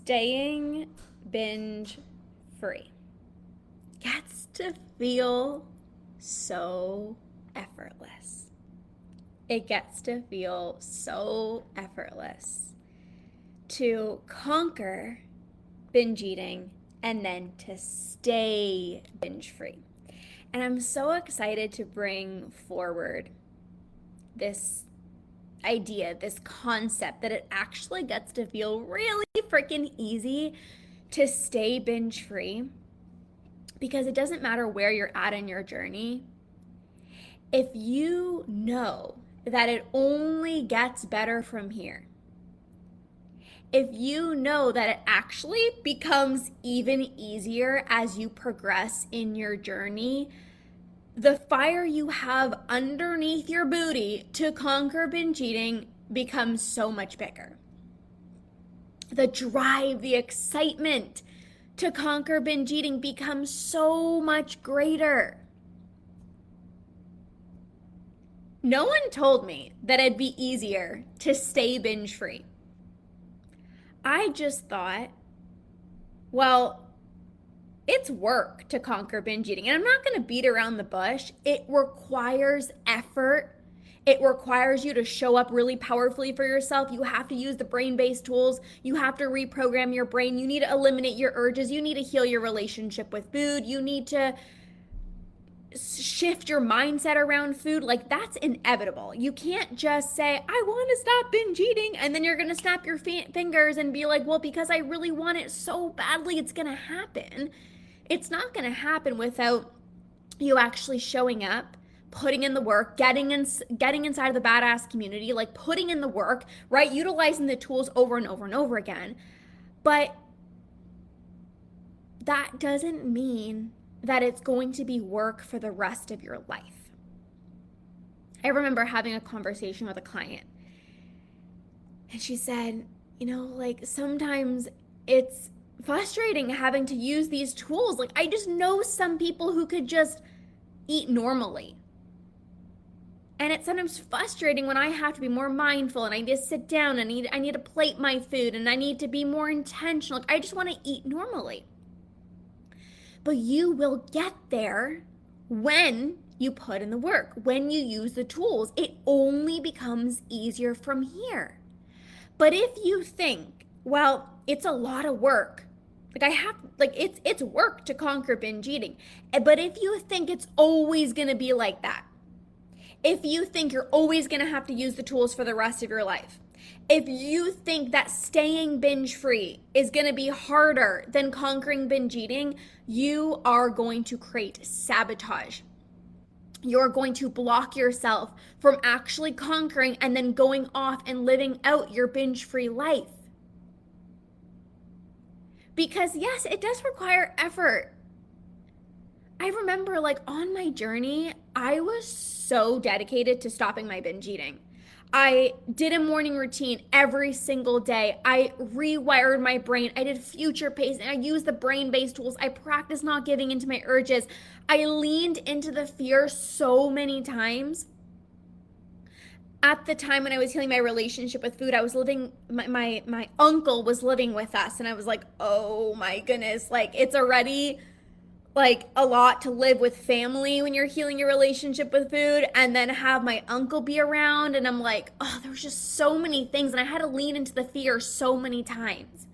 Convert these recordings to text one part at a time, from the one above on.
Staying binge free gets to feel so effortless. It gets to feel so effortless to conquer binge eating and then to stay binge free. And I'm so excited to bring forward this idea, this concept that it actually gets to feel really freaking easy to stay binge free, because it doesn't matter where you're at in your journey. If you know that it only gets better from here, if you know that it actually becomes even easier as you progress in your journey, the fire you have underneath your booty to conquer binge eating becomes so much bigger. The drive, the excitement to conquer binge eating becomes so much greater. No one told me that it'd be easier to stay binge free. I just thought, well, it's work to conquer binge eating. And I'm not going to beat around the bush. It requires effort. It requires you to show up really powerfully for yourself. You have to use the brain-based tools. You have to reprogram your brain. You need to eliminate your urges. You need to heal your relationship with food. You need to shift your mindset around food. Like, that's inevitable. You can't just say, I want to stop binge eating, and then you're going to snap your fingers and be like, well, because I really want it so badly, it's going to happen. It's not going to happen without you actually showing up, putting in the work, getting inside of the badass community, like putting in the work, right? Utilizing the tools over and over and over again. But that doesn't mean that it's going to be work for the rest of your life. I remember having a conversation with a client, and she said, like, sometimes it's frustrating having to use these tools. Like, I just know some people who could just eat normally. And it's sometimes frustrating when I have to be more mindful and I need to sit down and I need to plate my food and I need to be more intentional. Like, I just want to eat normally. But you will get there when you put in the work, when you use the tools. It only becomes easier from here. But if you think, well, it's a lot of work, it's work to conquer binge eating. But if you think it's always going to be like that, if you think you're always going to have to use the tools for the rest of your life, if you think that staying binge free is going to be harder than conquering binge eating, you are going to create sabotage. You're going to block yourself from actually conquering and then going off and living out your binge free life. Because yes, it does require effort. I remember, like, on my journey, I was so dedicated to stopping my binge eating. I did a morning routine every single day. I rewired my brain. I did future pacing. I used the brain-based tools. I practiced not giving into my urges. I leaned into the fear so many times. At the time when I was healing my relationship with food, I was living, my uncle was living with us. And I was like, oh my goodness, like, it's already like a lot to live with family when you're healing your relationship with food, and then have my uncle be around. And I'm like, oh, there's just so many things. And I had to lean into the fear so many times.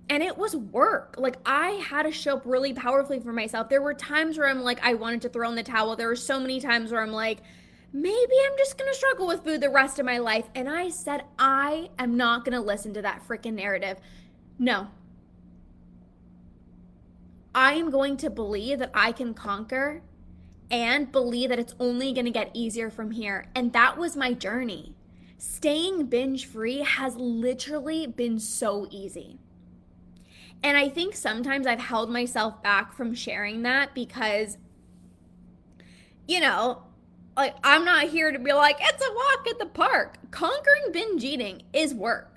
And it was work. Like, I had to show up really powerfully for myself. There were times where I'm like, I wanted to throw in the towel. There were so many times where I'm like, maybe I'm just going to struggle with food the rest of my life. And I said, I am not going to listen to that freaking narrative. No. I am going to believe that I can conquer and believe that it's only going to get easier from here. And that was my journey. Staying binge free has literally been so easy. And I think sometimes I've held myself back from sharing that because, like, I'm not here to be like, it's a walk at the park. Conquering binge eating is work.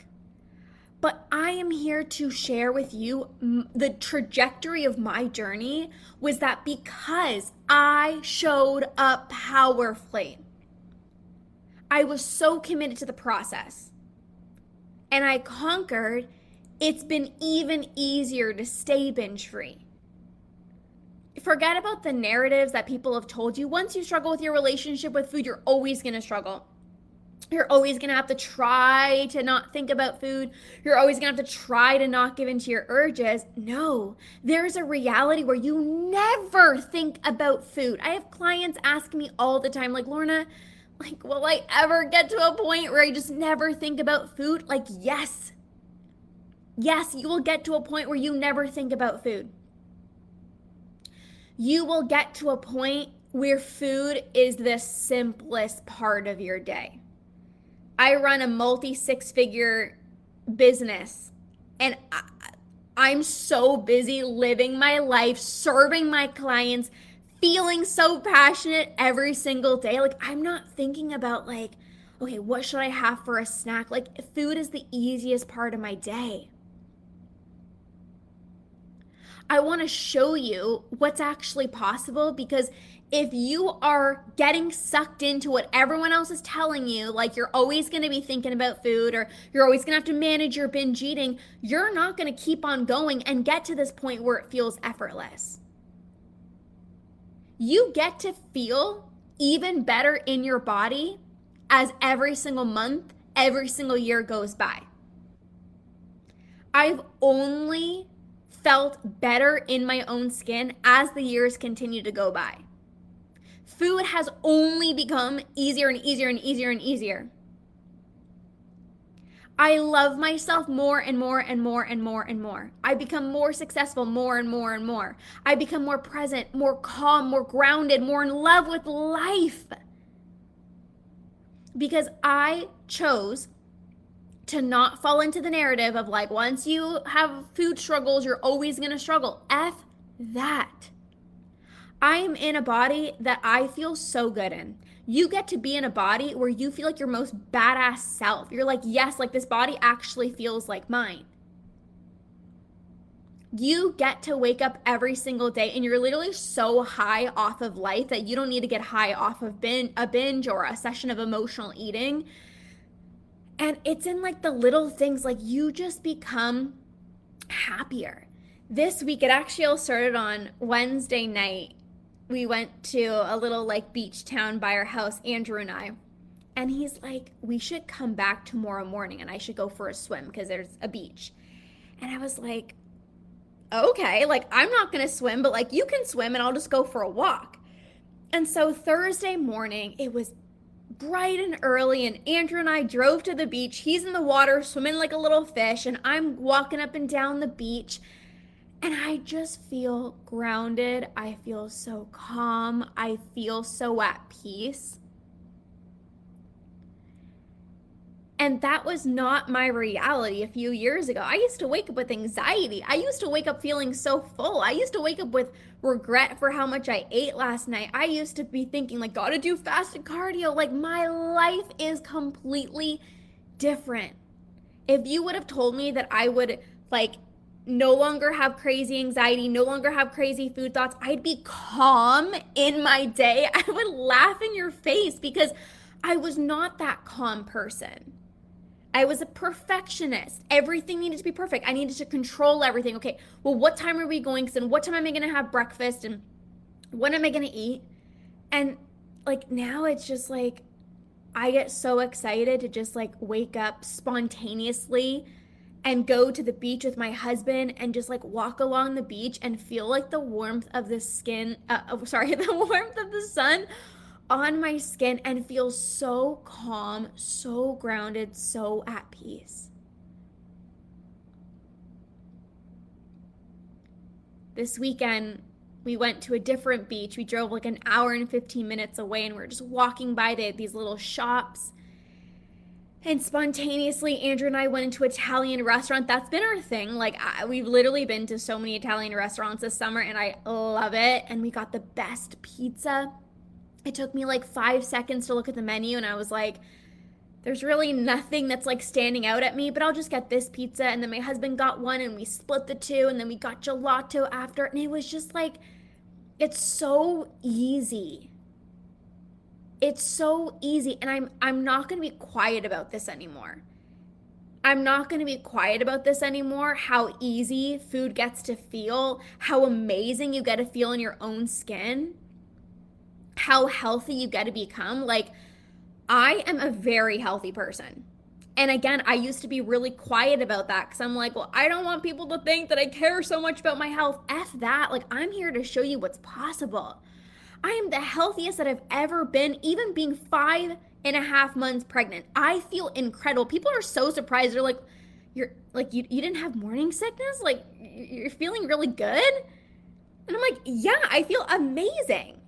But I am here to share with you the trajectory of my journey was that because I showed up powerfully. I was so committed to the process. And I conquered it's been even easier to stay binge free. Forget about the narratives that people have told you. Once you struggle with your relationship with food, you're always going to struggle. You're always going to have to try to not think about food. You're always going to have to try to not give in to your urges. No, there's a reality where you never think about food. I have clients ask me all the time, like, Lorna, like, will I ever get to a point where I just never think about food? Like, yes. Yes, you will get to a point where you never think about food. You will get to a point where food is the simplest part of your day. I run a multi six-figure business, and I'm so busy living my life, serving my clients, feeling so passionate every single day. Like, I'm not thinking about, like, okay, what should I have for a snack? Like, food is the easiest part of my day. I want to show you what's actually possible, because if you are getting sucked into what everyone else is telling you, like you're always going to be thinking about food, or you're always going to have to manage your binge eating, you're not going to keep on going and get to this point where it feels effortless. You get to feel even better in your body as every single month, every single year goes by. I've only felt better in my own skin as the years continue to go by. Food has only become easier and easier and easier and easier. I love myself more and more and more and more and more. I become more successful more and more and more. I become more present, more calm, more grounded, more in love with life. Because I chose to not fall into the narrative of, like, once you have food struggles, you're always going to struggle. F that. I am in a body that I feel so good in. You get to be in a body where you feel like your most badass self. You're like, yes, like this body actually feels like mine. You get to wake up every single day and you're literally so high off of life that you don't need to get high off of a binge or a session of emotional eating. And it's in like the little things, like you just become happier. This week, it actually all started on Wednesday night. We went to a little like beach town by our house, Andrew and I. And he's like, we should come back tomorrow morning and I should go for a swim because there's a beach. And I was like, okay, like I'm not going to swim, but like you can swim and I'll just go for a walk. And so Thursday morning, it was bright and early, and Andrew and I drove to the beach. He's in the water swimming like a little fish, and I'm walking up and down the beach, and I just feel grounded. I feel so calm. I feel so at peace. And that was not my reality a few years ago. I used to wake up with anxiety. I used to wake up feeling so full. I used to wake up with regret for how much I ate last night. I used to be thinking, like, gotta do fasted cardio. Like, my life is completely different. If you would have told me that I would, like, no longer have crazy anxiety, no longer have crazy food thoughts, I'd be calm in my day, I would laugh in your face, because I was not that calm person. I was a perfectionist. Everything needed to be perfect. I needed to control everything. Okay, well, what time are we going? And what time am I going to have breakfast? And what am I going to eat? And like now it's just like, I get so excited to just like wake up spontaneously and go to the beach with my husband and just like walk along the beach and feel like the warmth of the the warmth of the sun on my skin and feel so calm, so grounded, so at peace. This weekend, we went to a different beach. We drove like an hour and 15 minutes away, and we were just walking by these little shops. And spontaneously, Andrew and I went into an Italian restaurant. That's been our thing. Like, we've literally been to so many Italian restaurants this summer, and I love it. And we got the best pizza. It took me like 5 seconds to look at the menu, and I was like, there's really nothing that's like standing out at me, but I'll just get this pizza. And then my husband got one, and we split the two, and then we got gelato after. And it was just like, it's so easy. It's so easy. And I'm not going to be quiet about this anymore. I'm not going to be quiet about this anymore. How easy food gets to feel, how amazing you get to feel in your own skin, how healthy you get to become. Like, I am a very healthy person. And again, I used to be really quiet about that because I'm like, well, I don't want people to think that I care so much about my health. F that. Like, I'm here to show you what's possible. I am the healthiest that I've ever been, even being 5.5 months pregnant. I feel incredible. People are so surprised. They're like, you're like, you didn't have morning sickness? Like, you're feeling really good? And I'm like, yeah, I feel amazing.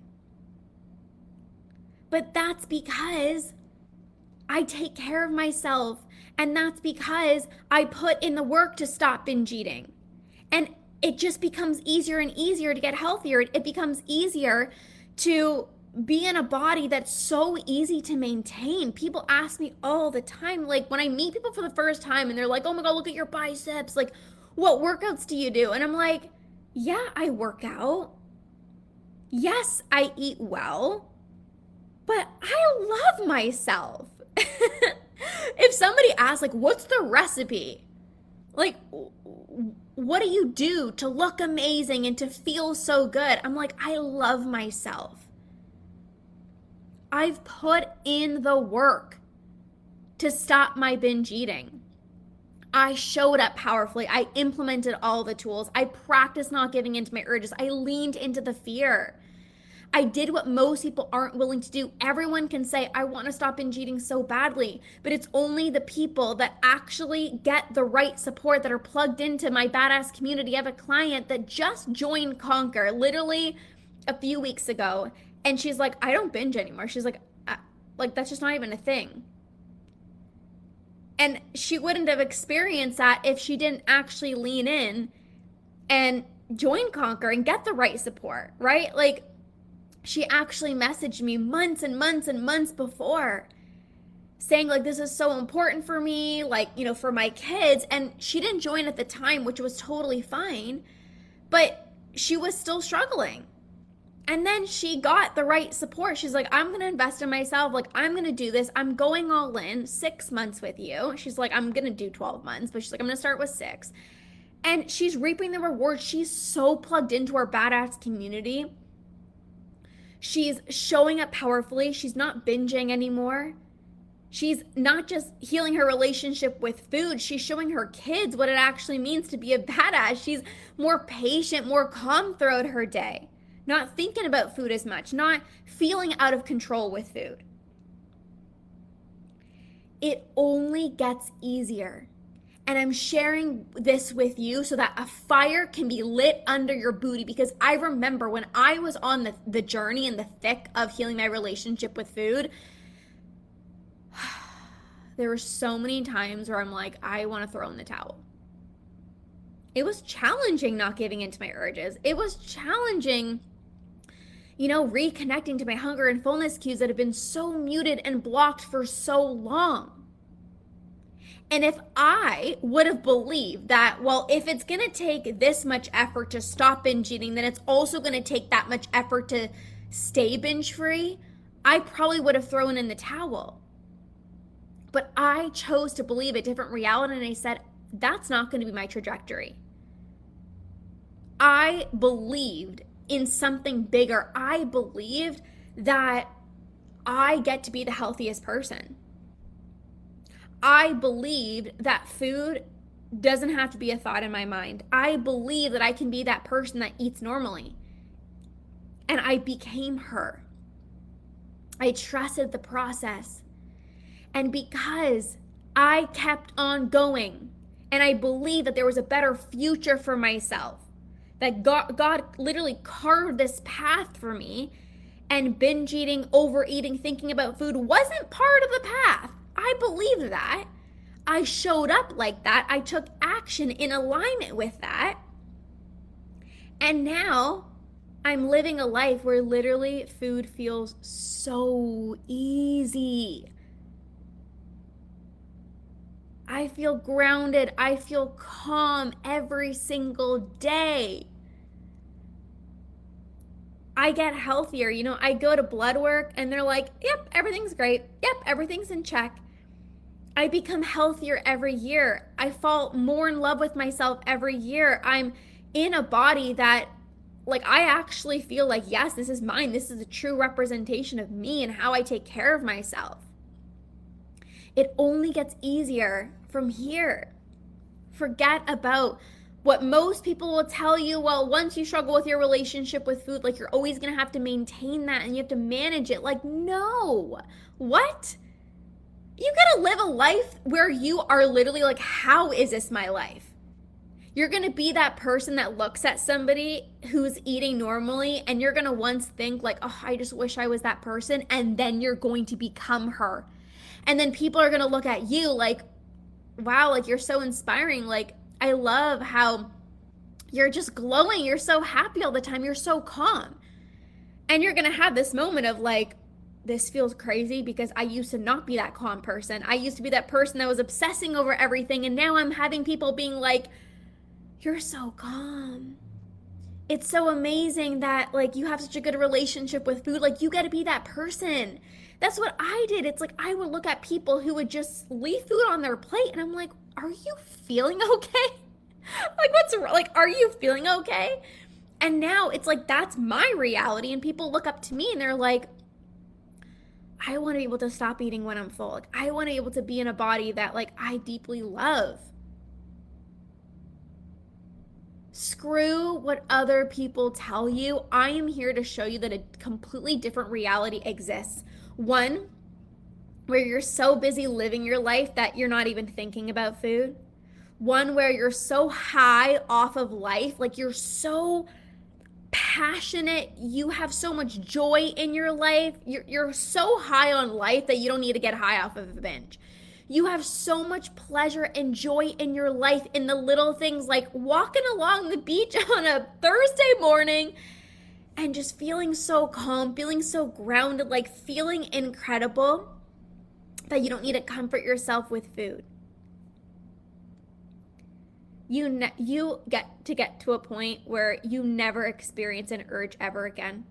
But that's because I take care of myself. And that's because I put in the work to stop binge eating. And it just becomes easier and easier to get healthier. It becomes easier to be in a body that's so easy to maintain. People ask me all the time, like when I meet people for the first time and they're like, oh my God, look at your biceps. Like, what workouts do you do? And I'm like, yeah, I work out. Yes, I eat well, but I love myself. If somebody asks, like, what's the recipe? Like, what do you do to look amazing and to feel so good? I'm like, I love myself. I've put in the work to stop my binge eating. I showed up powerfully. I implemented all the tools. I practiced not giving into my urges. I leaned into the fear. I did what most people aren't willing to do. Everyone can say, I want to stop binge eating so badly, but it's only the people that actually get the right support that are plugged into my badass community. I have a client that just joined Conquer literally a few weeks ago, and she's like, I don't binge anymore. She's like that's just not even a thing. And she wouldn't have experienced that if she didn't actually lean in and join Conquer and get the right support, right? Like, she actually messaged me months and months and months before saying, like, this is so important for me, like, you know, for my kids. And she didn't join at the time, which was totally fine, but she was still struggling. And then she got the right support. She's like, I'm going to invest in myself. Like, I'm going to do this. I'm going all in 6 months with you. She's like, I'm going to do 12 months, but she's like, I'm going to start with 6. And she's reaping the rewards. She's so plugged into our badass community. She's showing up powerfully. She's not binging anymore. She's not just healing her relationship with food. She's showing her kids what it actually means to be a badass. She's more patient, more calm throughout her day. Not thinking about food as much, not feeling out of control with food. It only gets easier. And I'm sharing this with you so that a fire can be lit under your booty, because I remember when I was on the journey in the thick of healing my relationship with food, there were so many times where I'm like, I want to throw in the towel. It was challenging not giving into my urges. It was challenging, you know, reconnecting to my hunger and fullness cues that have been so muted and blocked for so long. And if I would have believed that, well, if it's going to take this much effort to stop binge eating, then it's also going to take that much effort to stay binge free, I probably would have thrown in the towel. But I chose to believe a different reality, and I said, that's not going to be my trajectory. I believed in something bigger. I believed that I get to be the healthiest person. I believed that food doesn't have to be a thought in my mind. I believe that I can be that person that eats normally. And I became her. I trusted the process. And because I kept on going, and I believed that there was a better future for myself, that God literally carved this path for me, and binge eating, overeating, thinking about food wasn't part of the path. I believed that. I showed up like that. I took action in alignment with that. And now I'm living a life where literally food feels so easy. I feel grounded. I feel calm every single day. I get healthier. You know, I go to blood work and they're like, yep, everything's great. Yep, everything's in check. I become healthier every year. I fall more in love with myself every year. I'm in a body that, like, I actually feel like, yes, this is mine. This is a true representation of me and how I take care of myself. It only gets easier from here. Forget about what most people will tell you. Well, once you struggle with your relationship with food, like, you're always going to have to maintain that and you have to manage it. Like, no. What? You gotta live a life where you are literally like, how is this my life? You're gonna be that person that looks at somebody who's eating normally and you're gonna once think like, oh, I just wish I was that person. And then you're going to become her. And then people are gonna look at you like, wow, like, you're so inspiring. Like, I love how you're just glowing. You're so happy all the time. You're so calm. And you're gonna have this moment of like, this feels crazy because I used to not be that calm person. I used to be that person that was obsessing over everything. And now I'm having people being like, you're so calm. It's so amazing that, like, you have such a good relationship with food. Like, you got to be that person. That's what I did. It's like I would look at people who would just leave food on their plate. And I'm like, are you feeling okay? Like, what's wrong? Like, are you feeling okay? And now it's like, that's my reality. And people look up to me and they're like, I want to be able to stop eating when I'm full. Like, I want to be able to be in a body that, like, I deeply love. Screw what other people tell you. I am here to show you that a completely different reality exists. One, where you're so busy living your life that you're not even thinking about food. One where you're so high off of life, like, you're so passionate, you have so much joy in your life, you're so high on life that you don't need to get high off of a binge. You have so much pleasure and joy in your life in the little things, like walking along the beach on a Thursday morning and just feeling so calm, feeling so grounded, like feeling incredible, that you don't need to comfort yourself with food. You get to a point where you never experience an urge ever again.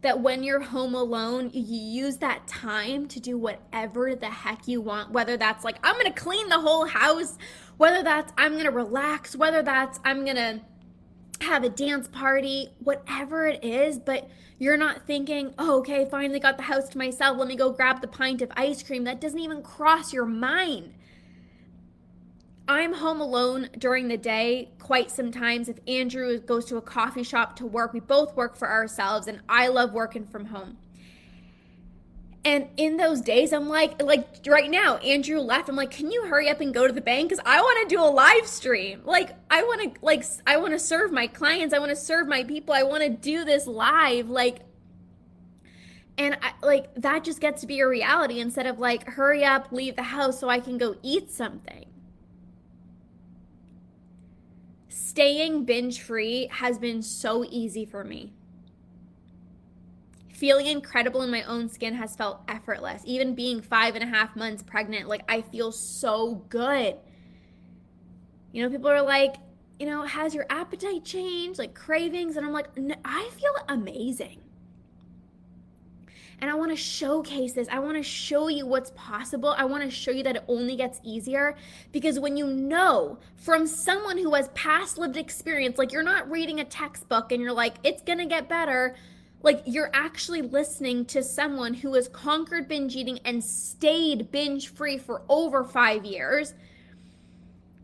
That when you're home alone, you use that time to do whatever the heck you want, whether that's like, I'm gonna clean the whole house, whether that's I'm gonna relax, whether that's I'm gonna have a dance party, whatever it is. But you're not thinking, oh, okay, finally got the house to myself, let me go grab the pint of ice cream. That doesn't even cross your mind. I'm home alone during the day quite sometimes. If Andrew goes to a coffee shop to work, we both work for ourselves, and I love working from home. And in those days, I'm like right now, Andrew left. I'm like, can you hurry up and go to the bank? Because I want to do a live stream. I want to serve my clients. I want to serve my people. I want to do this live. And that just gets to be a reality instead of like, hurry up, leave the house so I can go eat something. Staying binge free has been so easy for me. Feeling incredible in my own skin has felt effortless. Even being 5.5 months pregnant, like, I feel so good. You know, people are like, you know, has your appetite changed? Like, cravings? And I'm like, no, I feel amazing. And I want to showcase this. I want to show you what's possible. I want to show you that it only gets easier, because when you know from someone who has past lived experience, like, you're not reading a textbook and you're like, it's going to get better. Like, you're actually listening to someone who has conquered binge eating and stayed binge free for over 5 years.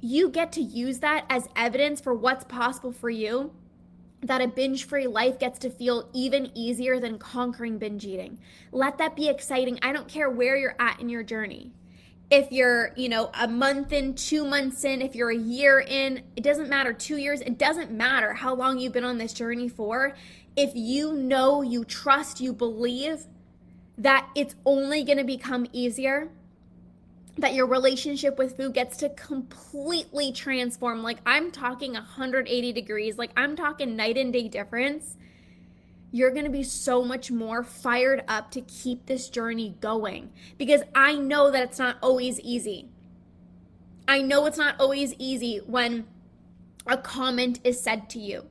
You get to use that as evidence for what's possible for you. That a binge-free life gets to feel even easier than conquering binge eating. Let that be exciting. I don't care where you're at in your journey. If you're, a month in, 2 months in, if you're a year in, it doesn't matter, 2 years, it doesn't matter how long you've been on this journey for. If you know, you trust, you believe that it's only going to become easier, that your relationship with food gets to completely transform. Like, I'm talking 180 degrees. Like, I'm talking night and day difference. You're going to be so much more fired up to keep this journey going, because I know that it's not always easy. I know it's not always easy when a comment is said to you.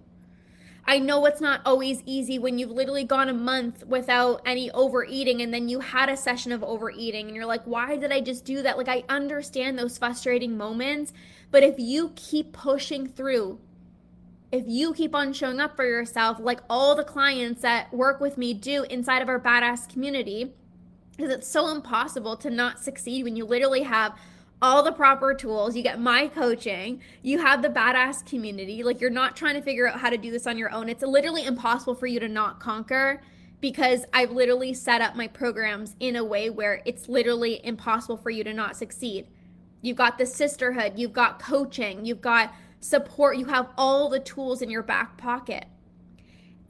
I know it's not always easy when you've literally gone a month without any overeating and then you had a session of overeating and you're like, why did I just do that? Like, I understand those frustrating moments, but if you keep pushing through, if you keep on showing up for yourself, like all the clients that work with me do inside of our badass community, because it's so impossible to not succeed when you literally have all the proper tools. You get my coaching, you have the badass community. Like, you're not trying to figure out how to do this on your own. It's literally impossible for you to not conquer, because I've literally set up my programs in a way where it's literally impossible for you to not succeed. You've got the sisterhood, you've got coaching, you've got support, you have all the tools in your back pocket.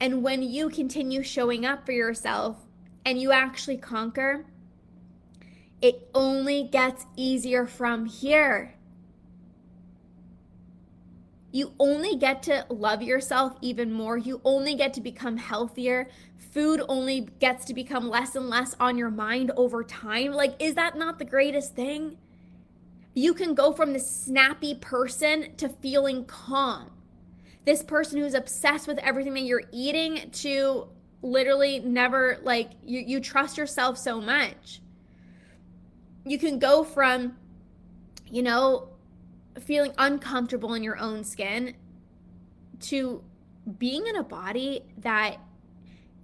And when you continue showing up for yourself and you actually conquer, it only gets easier from here. You only get to love yourself even more. You only get to become healthier. Food only gets to become less and less on your mind over time. Like, is that not the greatest thing? You can go from this snappy person to feeling calm. This person who's obsessed with everything that you're eating to literally never, like, you trust yourself so much. You can go from, feeling uncomfortable in your own skin to being in a body that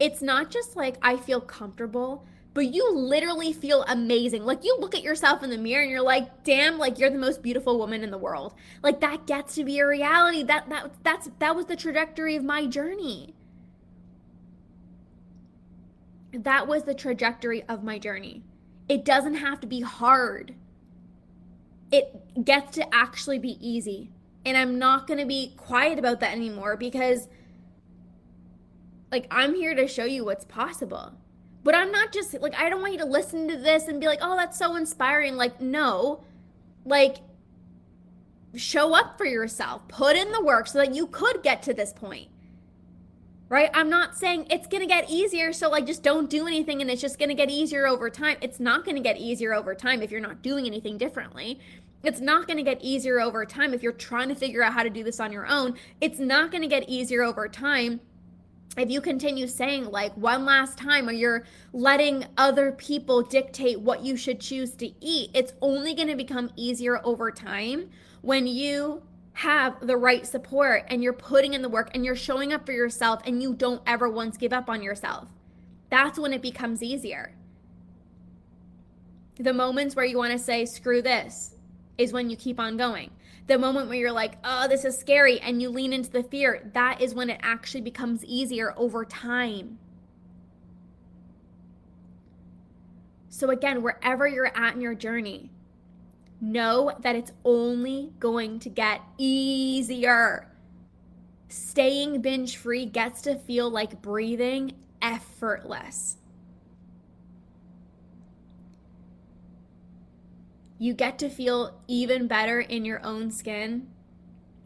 it's not just like I feel comfortable, but you literally feel amazing. Like, you look at yourself in the mirror and you're like, damn, like, you're the most beautiful woman in the world. Like, that gets to be a reality. That was the trajectory of my journey. That was the trajectory of my journey. It doesn't have to be hard. It gets to actually be easy. And I'm not going to be quiet about that anymore, because, like, I'm here to show you what's possible. But I'm not just, like, I don't want you to listen to this and be like, oh, that's so inspiring. Like, no. Like, show up for yourself. Put in the work so that you could get to this point. Right? I'm not saying it's going to get easier, so, like, just don't do anything and it's just going to get easier over time. It's not going to get easier over time if you're not doing anything differently. It's not going to get easier over time if you're trying to figure out how to do this on your own. It's not going to get easier over time if you continue saying, like, one last time, or you're letting other people dictate what you should choose to eat. It's only going to become easier over time when you have the right support and you're putting in the work and you're showing up for yourself and you don't ever once give up on yourself. That's when it becomes easier. The moments where you want to say, screw this, is when you keep on going. The moment where you're like, oh, this is scary, and you lean into the fear, that is when it actually becomes easier over time. So again, wherever you're at in your journey, know that it's only going to get easier. Staying binge free gets to feel like breathing effortless. You get to feel even better in your own skin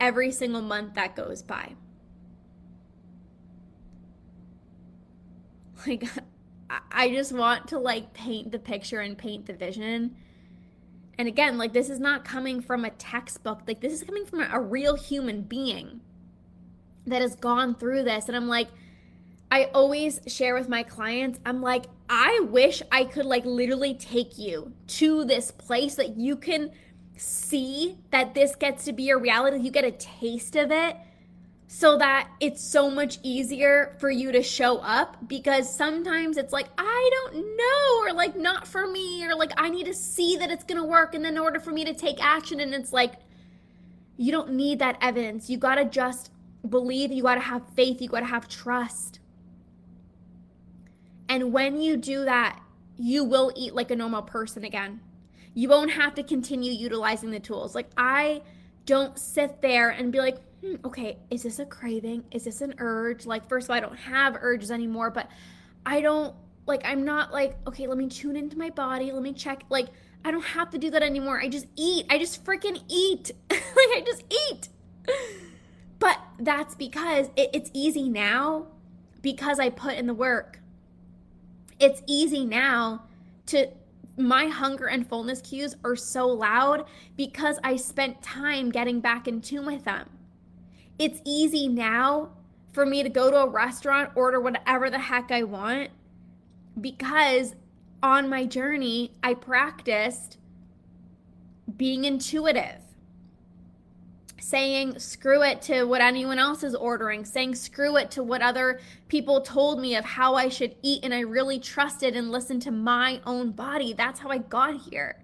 every single month that goes by. Like, I just want to, like, paint the picture and paint the vision. And again, like, this is not coming from a textbook. Like, this is coming from a real human being that has gone through this. And I'm like, I always share with my clients, I'm like, I wish I could, like, literally take you to this place that you can see that this gets to be a reality. You get a taste of it so that it's so much easier for you to show up, because sometimes it's like, I don't know, or like, not for me, or like, I need to see that it's going to work. And then in order for me to take action, and it's like, you don't need that evidence. You got to just believe, you got to have faith, you got to have trust. And when you do that, you will eat like a normal person again. You won't have to continue utilizing the tools. Like, I don't sit there and be like, okay, is this a craving? Is this an urge? Like, first of all, I don't have urges anymore, but I'm not like, okay, let me tune into my body. Let me check. Like, I don't have to do that anymore. I just eat. I just freaking eat. Like, I just eat. But that's because it's easy now, because I put in the work. It's easy now my hunger and fullness cues are so loud because I spent time getting back in tune with them. It's easy now for me to go to a restaurant, order whatever the heck I want, because on my journey, I practiced being intuitive, saying screw it to what anyone else is ordering, saying screw it to what other people told me of how I should eat, and I really trusted and listened to my own body. That's how I got here.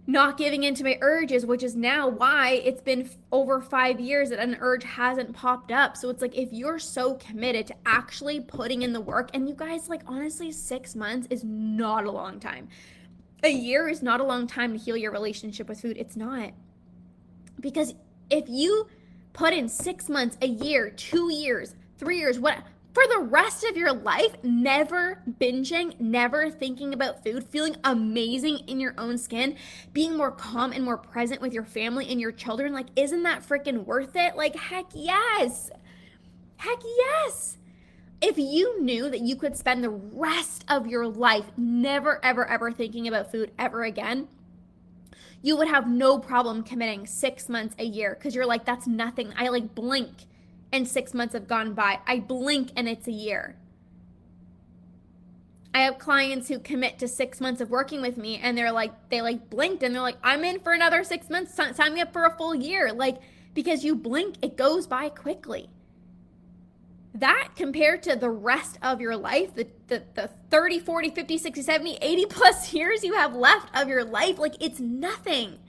Not giving into my urges, which is now why it's been over 5 years that an urge hasn't popped up. So it's like, if you're so committed to actually putting in the work, and you guys, like, honestly, 6 months is not a long time. A year is not a long time to heal your relationship with food. It's not. Because if you put in 6 months, a year, 2 years, 3 years, what, for the rest of your life, never binging, never thinking about food, feeling amazing in your own skin, being more calm and more present with your family and your children, like, isn't that freaking worth it? Like, heck yes. Heck yes. If you knew that you could spend the rest of your life never, ever, ever thinking about food ever again, you would have no problem committing 6 months, a year, because you're like, that's nothing. I like blink and 6 months have gone by. I blink and it's a year. I have clients who commit to 6 months of working with me, and they blinked and they're like, I'm in for another 6 months. Sign me up for a full year. Like, because you blink, it goes by quickly. That compared to the rest of your life, the 30, 40, 50, 60, 70, 80 plus years you have left of your life, like, it's nothing.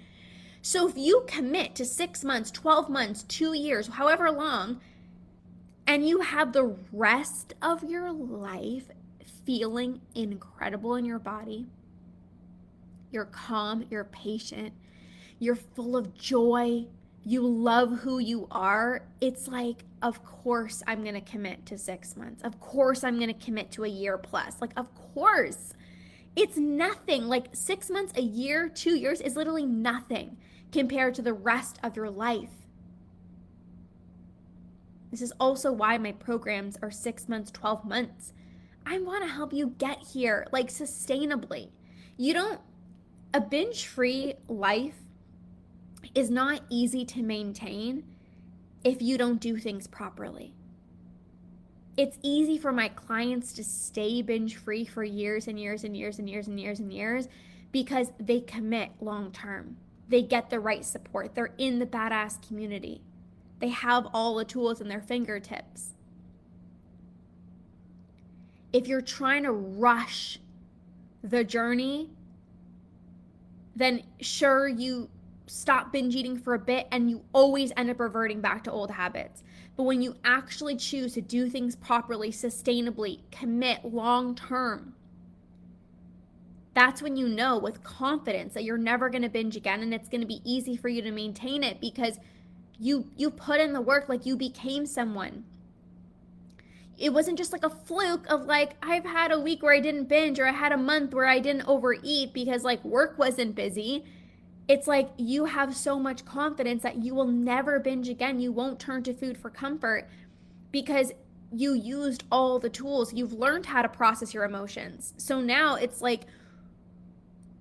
So if you commit to 6 months, 12 months, 2 years, however long, and you have the rest of your life feeling incredible in your body, you're calm, you're patient, you're full of joy, you love who you are, it's like, of course I'm going to commit to 6 months. Of course I'm going to commit to a year plus. Like, of course. It's nothing. Like, 6 months, a year, 2 years is literally nothing compared to the rest of your life. This is also why my programs are 6 months, 12 months. I want to help you get here, like, sustainably. A binge-free life is not easy to maintain if you don't do things properly. It's easy for my clients to stay binge-free for years and years and years and years and years and years because they commit long-term. They get the right support. They're in the badass community. They have all the tools in their fingertips. If you're trying to rush the journey, then sure, you stop binge eating for a bit and you always end up reverting back to old habits. But when you actually choose to do things properly, sustainably, commit long term, that's when you know with confidence that you're never going to binge again, and it's going to be easy for you to maintain it because you put in the work, like, you became someone. It wasn't just like a fluke of like, I've had a week where I didn't binge, or I had a month where I didn't overeat because like work wasn't busy. It's like you have so much confidence that you will never binge again. You won't turn to food for comfort because you used all the tools. You've learned how to process your emotions. So now it's like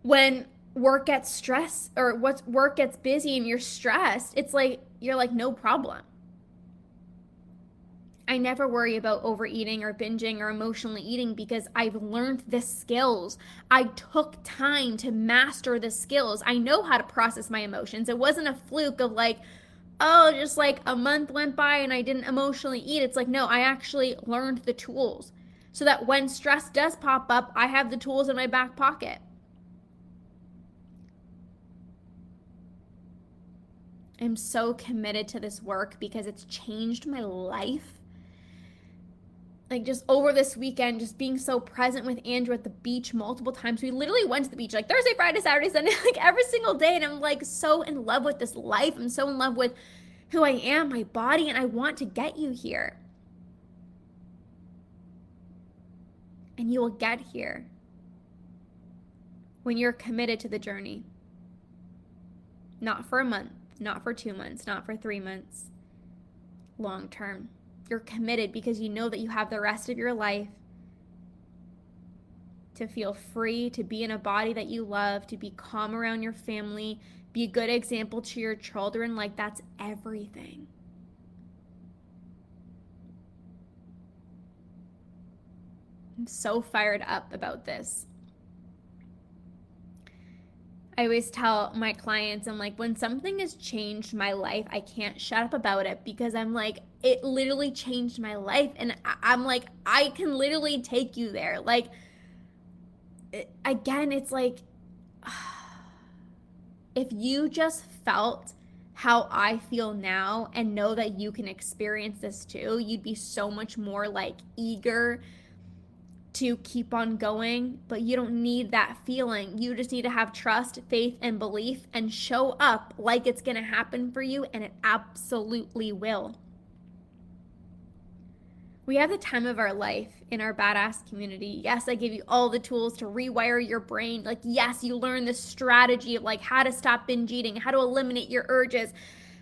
when work gets stressed, or work gets busy and you're stressed, it's like you're like, no problem. I never worry about overeating or binging or emotionally eating because I've learned the skills. I took time to master the skills. I know how to process my emotions. It wasn't a fluke of like, oh, just like a month went by and I didn't emotionally eat. It's like, no, I actually learned the tools so that when stress does pop up, I have the tools in my back pocket. I'm so committed to this work because it's changed my life. Like, just over this weekend, just being so present with Andrew at the beach multiple times. We literally went to the beach like Thursday, Friday, Saturday, Sunday, like every single day. And I'm like so in love with this life. I'm so in love with who I am, my body, and I want to get you here. And you will get here when you're committed to the journey. Not for a month, not for 2 months, not for 3 months. Long term. You're committed because you know that you have the rest of your life to feel free, to be in a body that you love, to be calm around your family, be a good example to your children. Like, that's everything. I'm so fired up about this. I always tell my clients, I'm like, when something has changed my life, I can't shut up about it because I'm like, it literally changed my life. And I'm like, I can literally take you there. Like, again, it's like, if you just felt how I feel now and know that you can experience this too, you'd be so much more like eager to keep on going. But you don't need that feeling. You just need to have trust, faith, and belief and show up like it's going to happen for you, and it absolutely will. We have the time of our life in our badass community. Yes, I give you all the tools to rewire your brain. Like, yes, you learn the strategy of like how to stop binge eating, how to eliminate your urges,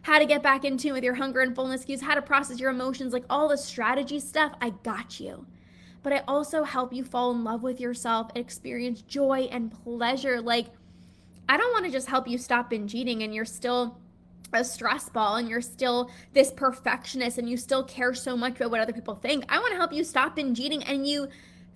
how to get back in tune with your hunger and fullness cues, how to process your emotions, like all the strategy stuff. I got you. But I also help you fall in love with yourself and experience joy and pleasure. Like, I don't want to just help you stop binge eating and you're still a stress ball and you're still this perfectionist and you still care so much about what other people think. I want to help you stop binge eating and you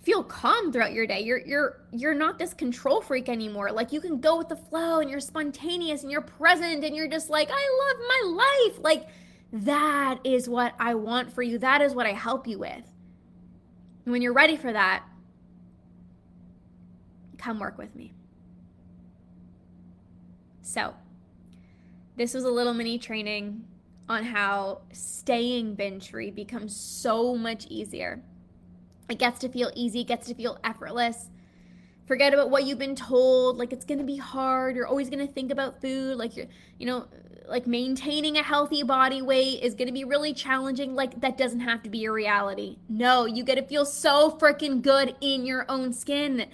feel calm throughout your day. You're not this control freak anymore. Like, you can go with the flow and you're spontaneous and you're present and you're just like, I love my life. Like, that is what I want for you. That is what I help you with. And when you're ready for that, come work with me. So, this was a little mini training on how staying binge free becomes so much easier. It gets to feel easy, it gets to feel effortless. Forget about what you've been told, like it's going to be hard. You're always going to think about food, like like maintaining a healthy body weight is going to be really challenging. Like, that doesn't have to be your reality. No, you get to feel so freaking good in your own skin.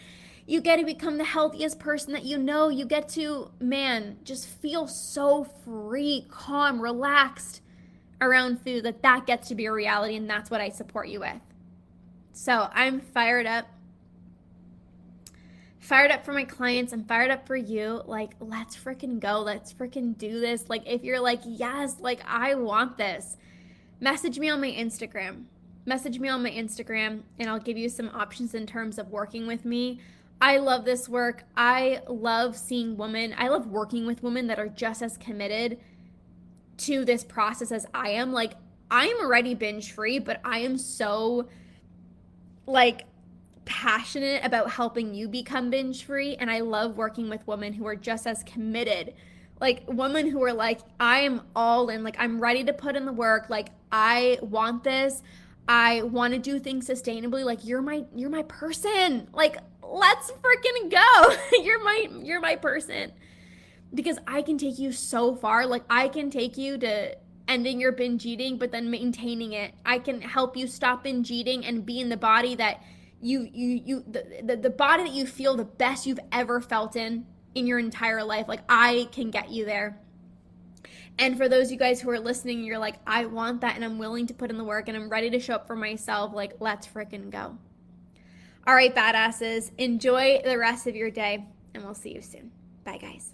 You get to become the healthiest person that you know. You get to, man, just feel so free, calm, relaxed around food that gets to be a reality, and that's what I support you with. So I'm fired up. Fired up for my clients. I'm fired up for you. Like, let's freaking go. Let's freaking do this. Like, if you're like, yes, like I want this, message me on my Instagram. And I'll give you some options in terms of working with me. I love this work. I love working with women that are just as committed to this process as I am. Like, I am already binge free, but I am so like passionate about helping you become binge free. And I love working with women who are just as committed. Like, women who are like, I am all in. Like, I'm ready to put in the work. Like, I want this. I want to do things sustainably. Like, you're my person. Like, let's freaking go. You're my person. Because I can take you so far. Like, I can take you to ending your binge eating, but then maintaining it. I can help you stop binge eating and be in the body that the body that you feel the best you've ever felt in your entire life. Like, I can get you there. And for those of you guys who are listening, you're like, I want that and I'm willing to put in the work and I'm ready to show up for myself. Like, let's freaking go. All right, badasses, enjoy the rest of your day and we'll see you soon. Bye, guys.